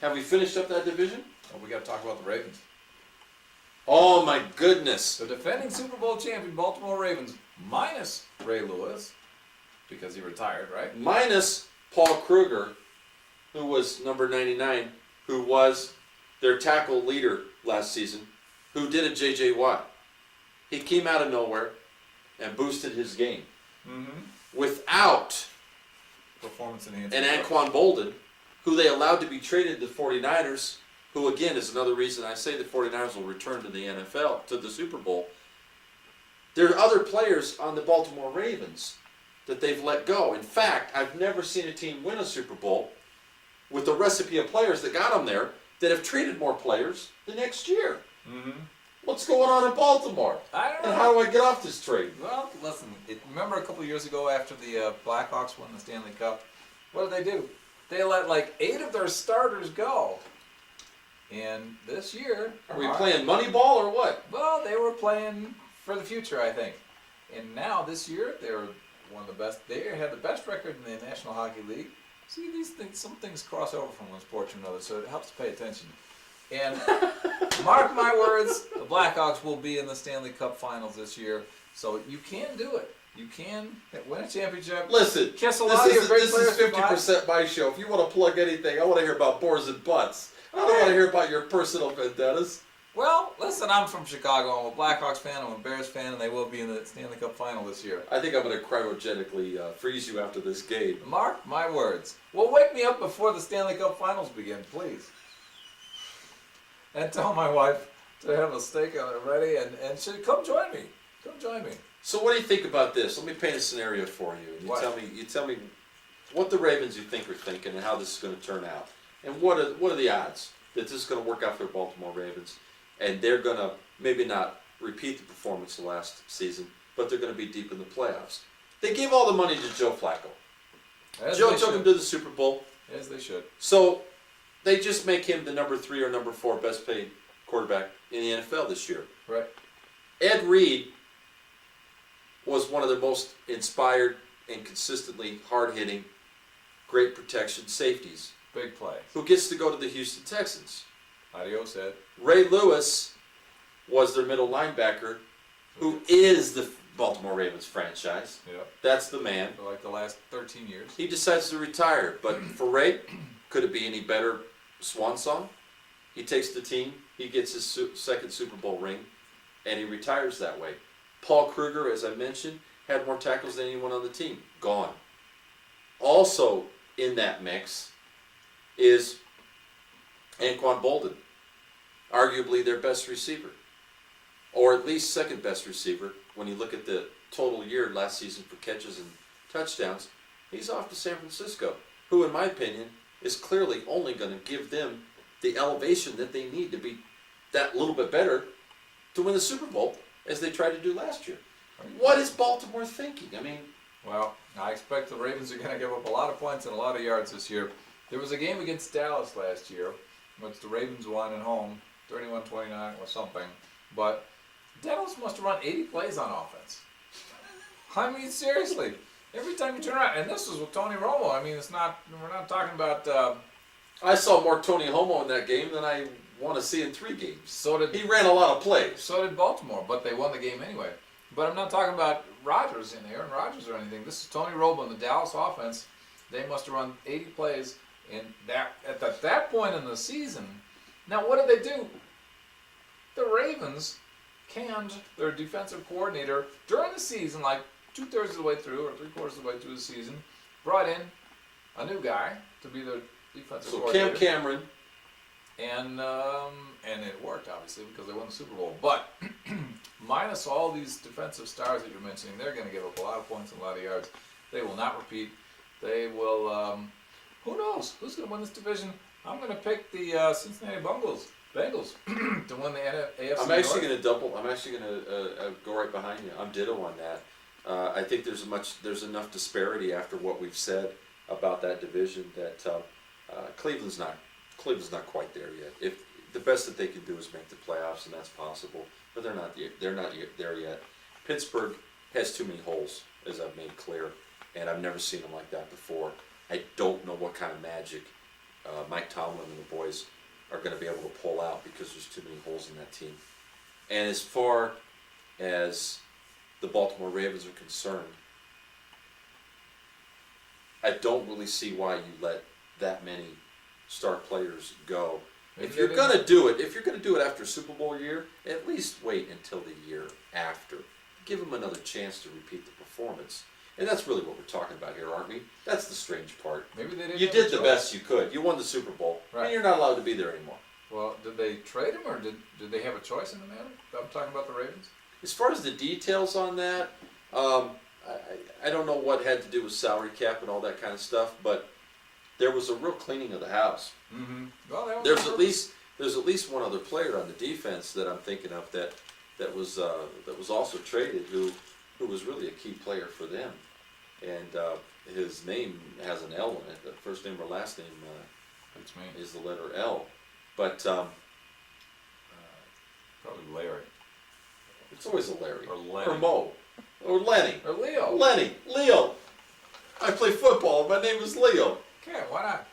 Have we finished up that division? Oh, we got to talk about the Ravens. Oh my goodness. The defending Super Bowl champion Baltimore Ravens, minus Ray Lewis, because he retired, right? Minus Paul Kruger, who was number 99, who was their tackle leader last season, who did a J.J. Watt. He came out of nowhere and boosted his game. Mm-hmm. Without Performance enhancing. and Anquan Bolden, who they allowed to be traded to the 49ers, who again is another reason I say the 49ers will return to the NFL, to the Super Bowl. There are other players on the Baltimore Ravens that they've let go. In fact, I've never seen a team win a Super Bowl with the recipe of players that got them there that have traded more players the next year. Mm-hmm. What's going on in Baltimore? I don't know. And how do I get off this trade? Well, listen, remember a couple of years ago after the Blackhawks won the Stanley Cup, what did they do? They let like 8 of their starters go. And this year... Are we playing Moneyball or what? Well, they were playing for the future, I think. And now, this year, they're one of the best. They had the best record in the National Hockey League. See, these things, some things cross over from one sport to another, so it helps to pay attention. And mark my words, the Blackhawks will be in the Stanley Cup Finals this year. So you can do it. You can win a championship. Listen, this is 50% my show. If you want to plug anything, I want to hear about boars and butts. I don't want to hear about your personal vendettas. Well, listen, I'm from Chicago. I'm a Blackhawks fan. I'm a Bears fan, and they will be in the Stanley Cup Final this year. I think I'm going to cryogenically freeze you after this game. Mark my words. Well, wake me up before the Stanley Cup Finals begin, please. And tell my wife to have a steak ready, and she come join me. Come join me. So what do you think about this? Let me paint a scenario for you. You tell me what the Ravens you think are thinking and how this is going to turn out. And what are the odds that this is going to work out for the Baltimore Ravens? And they're going to maybe not repeat the performance of last season, but they're going to be deep in the playoffs. They gave all the money to Joe Flacco. Joe took him to the Super Bowl. As they should. So they just make him the number 3 or number 4 best paid quarterback in the NFL this year. Right. Ed Reed was one of the most inspired and consistently hard-hitting, great protection safeties. Big play. Who gets to go to the Houston Texans. Adios, Ed. Ray Lewis was their middle linebacker, who is the Baltimore Ravens franchise. Yep. That's the man. For like the last 13 years. He decides to retire, but for Ray, could it be any better swan song? He takes the team, he gets his second Super Bowl ring, and he retires that way. Paul Kruger, as I mentioned, had more tackles than anyone on the team. Gone. Also in that mix is Anquan Bolden, arguably their best receiver, or at least second best receiver when you look at the total year last season for catches and touchdowns. He's off to San Francisco, who in my opinion is clearly only going to give them the elevation that they need to be that little bit better to win the Super Bowl as they tried to do last year. What is Baltimore thinking? I mean, well, I expect the Ravens are going to give up a lot of points and a lot of yards this year. There was a game against Dallas last year, which the Ravens won at home, 31-29 or something. But Dallas must have run 80 plays on offense. I mean, seriously. Every time you turn around, and this was with Tony Romo. I mean, we're not talking about... I saw more Tony Romo in that game than I want to see in 3 games. He ran a lot of plays. So did Baltimore, but they won the game anyway. But I'm not talking about Rodgers in Aaron Rodgers or anything. This is Tony Romo and the Dallas offense. They must have run 80 plays. And at that point in the season, now what did they do? The Ravens canned their defensive coordinator during the season, like 2/3 of the way through or 3/4 of the way through the season, brought in a new guy to be their defensive coordinator. So Cam Cameron. And it worked, obviously, because they won the Super Bowl. But minus all these defensive stars that you're mentioning, they're going to give up a lot of points and a lot of yards. They will not repeat. They will... who knows? Who's going to win this division? I'm going to pick the Cincinnati Bengals to win the AFC I'm actually going to double. I'm actually going to go right behind you. I'm ditto on that. I think there's enough disparity after what we've said about that division that Cleveland's not quite there yet. If the best that they can do is make the playoffs, and that's possible, but they're not there yet. Pittsburgh has too many holes, as I've made clear, and I've never seen them like that before. I don't know what kind of magic Mike Tomlin and the boys are going to be able to pull out because there's too many holes in that team. And as far as the Baltimore Ravens are concerned, I don't really see why you let that many star players go. Maybe If you're going to do it after a Super Bowl year, at least wait until the year after. Give them another chance to repeat the performance. And that's really what we're talking about here, aren't we? That's the strange part. Maybe they didn't. You have did a the choice. best you could. You won the Super Bowl, Right. and you're not allowed to be there anymore. Well, did they trade him, or did they have a choice in the matter? I'm talking about the Ravens. As far as the details on that, I don't know what had to do with salary cap and all that kind of stuff, but there was a real cleaning of the house. Mm-hmm. Well, that was There's at least one other player on the defense that I'm thinking of that was also traded who was really a key player for them, and his name has an L in it. The first name or last name That's me. is the letter L, but Probably Larry. it's always a Larry Or Lenny. or Mo or Lenny. Or Leo. Leo. I play football. My name is Leo. Okay, why not?